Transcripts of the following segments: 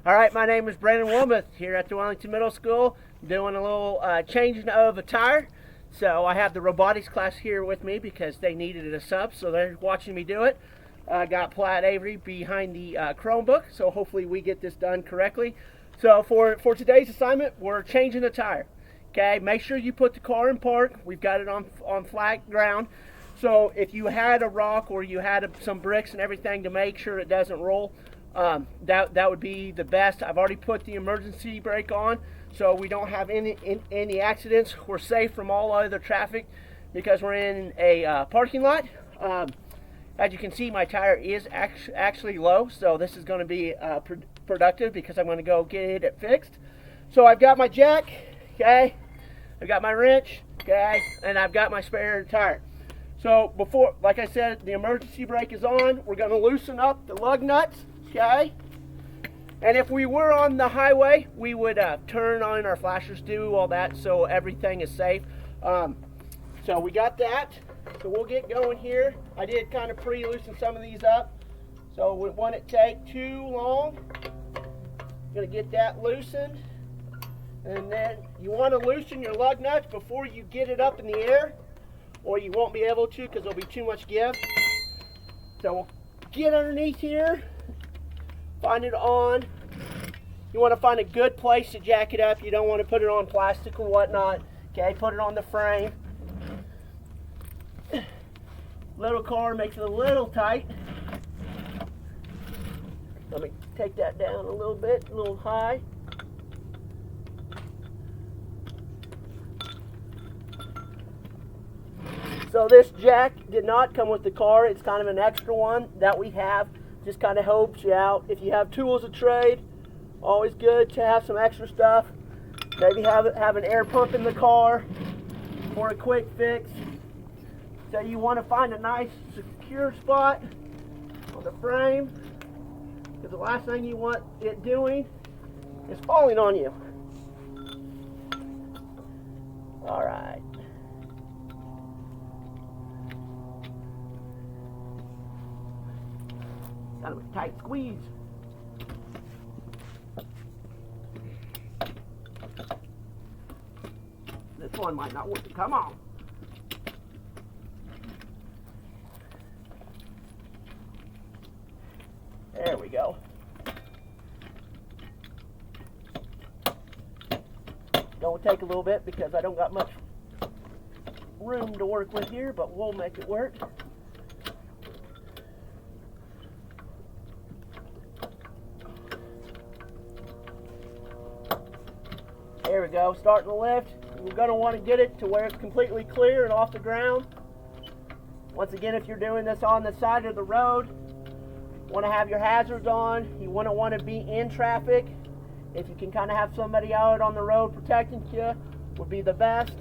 All right, my name is Brandon Wilmoth here at the Wellington Middle School, doing a little changing of a tire. So I have the robotics class here with me because they needed a sub, so they're watching me do it. I got Platt Avery behind the Chromebook, so hopefully we get this done correctly. So for today's assignment, we're changing the tire. Okay, make sure you put the car in park. We've got it on flat ground. So if you had a rock or you had some bricks and everything to make sure it doesn't roll, that would be the best. I've already put the emergency brake on, so we don't have any accidents. We're safe from all other traffic because we're in a parking lot. As you can see, my tire is actually low, so this is going to be productive because I'm going to go get it fixed. So I've got my jack, okay, I've got my wrench, okay, and I've got my spare tire. So before, like I said, the emergency brake is on. We're going to loosen up the lug nuts. Okay, and if we were on the highway, we would turn on our flashers, do all that, so everything is safe. So we got that. So we'll get going here. I did kind of pre-loosen some of these up, so we want it to take too long. Gonna get that loosened, and then you want to loosen your lug nuts before you get it up in the air, or you won't be able to because there'll be too much give. So we'll get underneath here. Find it on. You want to find a good place to jack it up. You don't want to put it on plastic or whatnot. Okay, put it on the frame. Little car makes it a little tight. Let me take that down a little bit, a little high. So this jack did not come with the car. It's kind of an extra one that we have. Just kind of helps you out. If you have tools of trade, always good to have some extra stuff. Maybe have an air pump in the car for a quick fix. So you want to find a nice secure spot on the frame, because the last thing you want it doing is falling on you. All right. Kind of a tight squeeze. This one might not want to come on. There we go. Gonna take a little bit because I don't got much room to work with here, but we'll make it work. There we go, starting to lift. We're going to want to get it to where it's completely clear and off the ground. Once again, if you're doing this on the side of the road, you want to have your hazards on. You wouldn't want to be in traffic. If you can kind of have somebody out on the road protecting you, would be the best.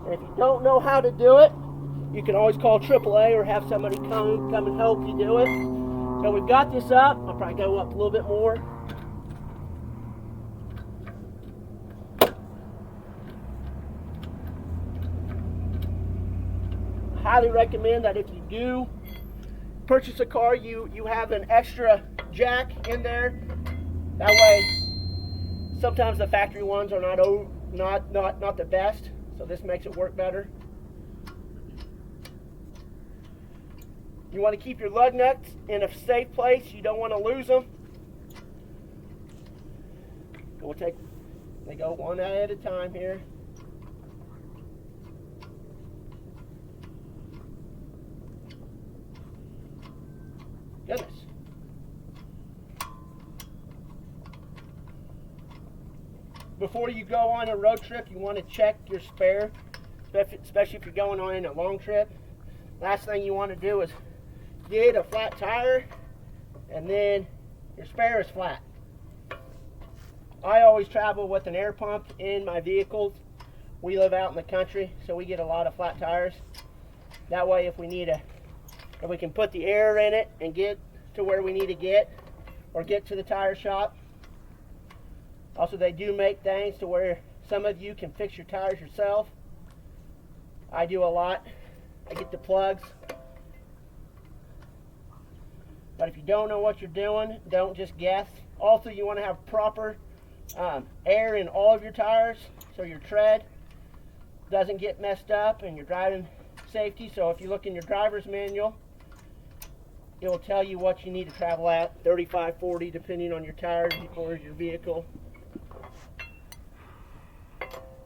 And if you don't know how to do it, you can always call AAA or have somebody come and help you do it. So we've got this up. I'll probably go up a little bit more. Highly recommend that if you do purchase a car, you have an extra jack in there. That way, sometimes the factory ones are not the best, so this makes it work better. You want to keep your lug nuts in a safe place. You don't want to lose them. They go one at a time here. Goodness. Before you go on a road trip, you want to check your spare, especially if you're going on a long trip. Last thing you want to do is get a flat tire and then your spare is flat. I always travel with an air pump in my vehicles. We live out in the country, so we get a lot of flat tires. That way, if we can put the air in it and get to where we need to get, or get to the tire shop. Also, they do make things to where some of you can fix your tires yourself. I do a lot. I get the plugs, But if you don't know what you're doing, don't just guess. Also, you want to have proper air in all of your tires so your tread doesn't get messed up and your driving safety. So if you look in your driver's manual, it will tell you what you need to travel at, 35, 40, depending on your tires or your vehicle.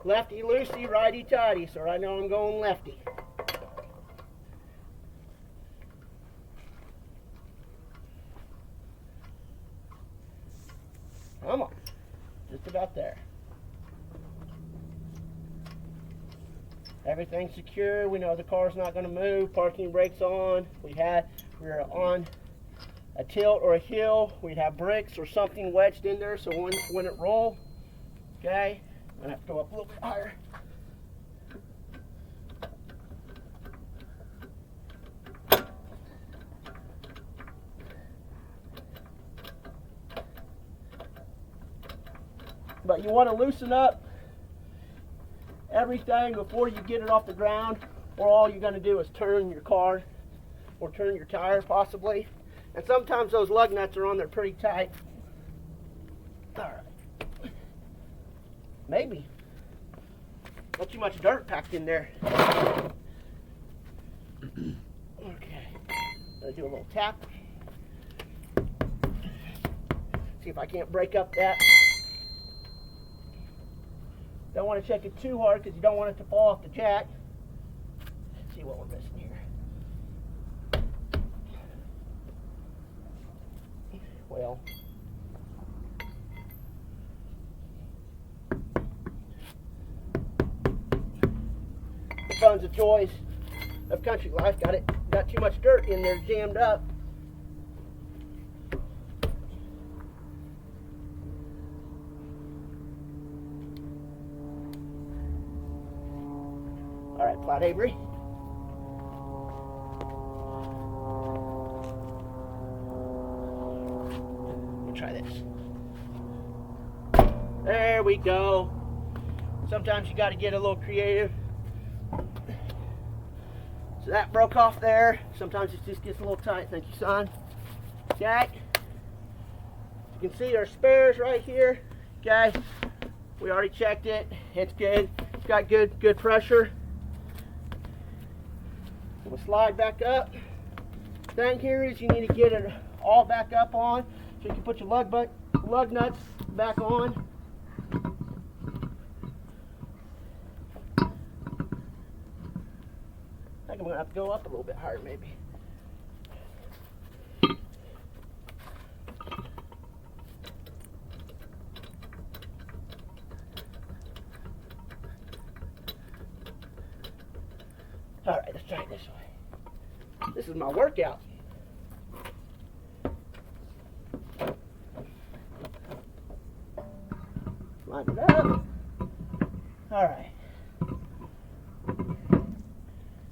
Lefty loosey, righty tighty, so right now I'm going lefty. Come on, just about there. Everything's secure. We know the car's not going to move. Parking brakes on. We're on a tilt or a hill. We'd have bricks or something wedged in there, so when it rolls, okay, I'm going to have to go up a little bit higher. But you want to loosen up everything before you get it off the ground, or all you're going to do is turn your car or turn your tire possibly. And sometimes those lug nuts are on there pretty tight. All right. Maybe. Not too much dirt packed in there. Okay. Gonna do a little tap. See if I can't break up that. Don't want to check it too hard because you don't want it to fall off the jack. Let's see what we're missing here. Well, the fun's and joys of country life. Got too much dirt in there, jammed up. All right, Plot Avery. Let me try this. There we go. Sometimes you got to get a little creative. So that broke off there. Sometimes it just gets a little tight. Thank you, son. Okay. You can see our spares right here. Okay. We already checked it. It's good. It's got good pressure. We'll slide back up. Thing here is you need to get it all back up on so you can put your lug nuts back on. I think I'm gonna have to go up a little bit higher maybe. All right, let's try it this way. This is my workout. Line it up. All right.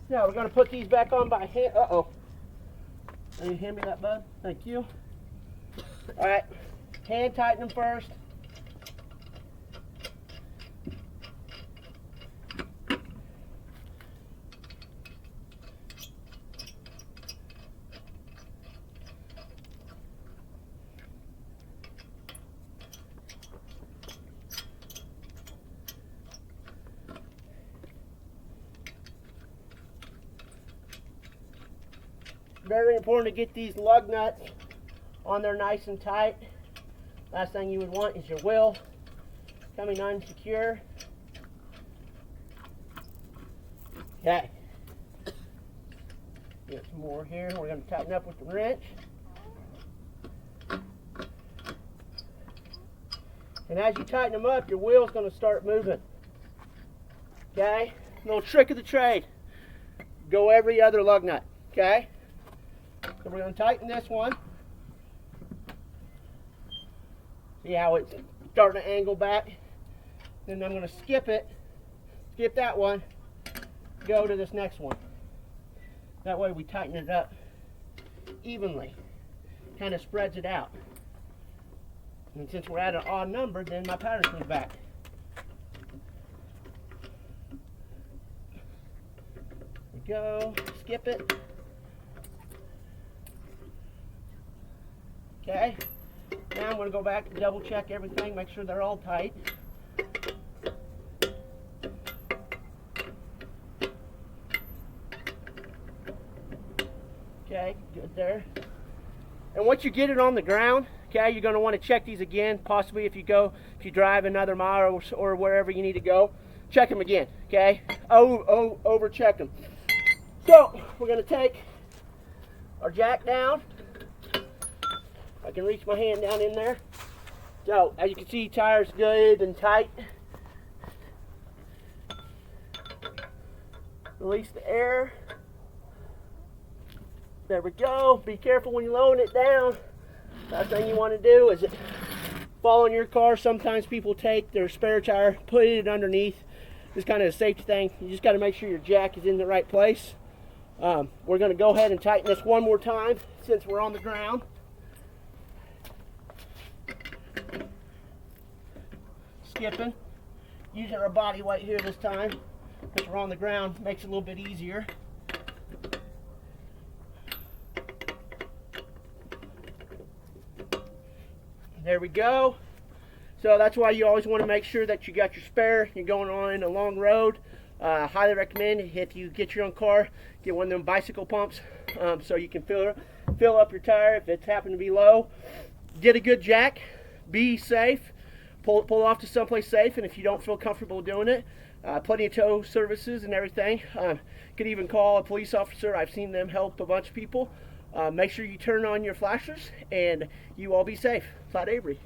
Now we're going to put these back on by hand. Uh-oh. Can you hand me that, bud? Thank you. All right. Hand tighten them first. Very important to get these lug nuts on there nice and tight. Last thing you would want is your wheel coming unsecure. Okay. Get some more here. We're going to tighten up with the wrench. And as you tighten them up, your wheel's going to start moving. Okay? Little trick of the trade. Go every other lug nut. Okay? So we're going to tighten this one. See how it's starting to angle back? Then I'm going to skip that one, go to this next one. That way we tighten it up evenly. Kind of spreads it out. And since we're at an odd number, then my pattern comes back. There we go. Skip it. Okay. Now I'm going to go back and double check everything, make sure they're all tight. Okay, good there. And once you get it on the ground, okay, you're going to want to check these again. Possibly if you drive another mile or wherever you need to go, check them again. Okay, over check them. So we're going to take our jack down. I can reach my hand down in there. So as you can see, tire's good and tight. Release the air. There we go. Be careful when you're lowering it down. Last thing you want to do is fall on your car. Sometimes people take their spare tire, put it underneath. It's kind of a safety thing. You just got to make sure your jack is in the right place. We're going to go ahead and tighten this one more time since we're on the ground. Skipping. Using our body weight here this time because we're on the ground. Makes it a little bit easier. There we go. So that's why you always want to make sure that you got your spare. You're going on a long road. Highly recommend if you get your own car, get one of them bicycle pumps so you can fill up your tire if it's happened to be low. Get a good jack. Be safe. Pull off to someplace safe, and if you don't feel comfortable doing it, plenty of tow services and everything. Could even call a police officer. I've seen them help a bunch of people. Make sure you turn on your flashers, and you all be safe. Clyde Avery.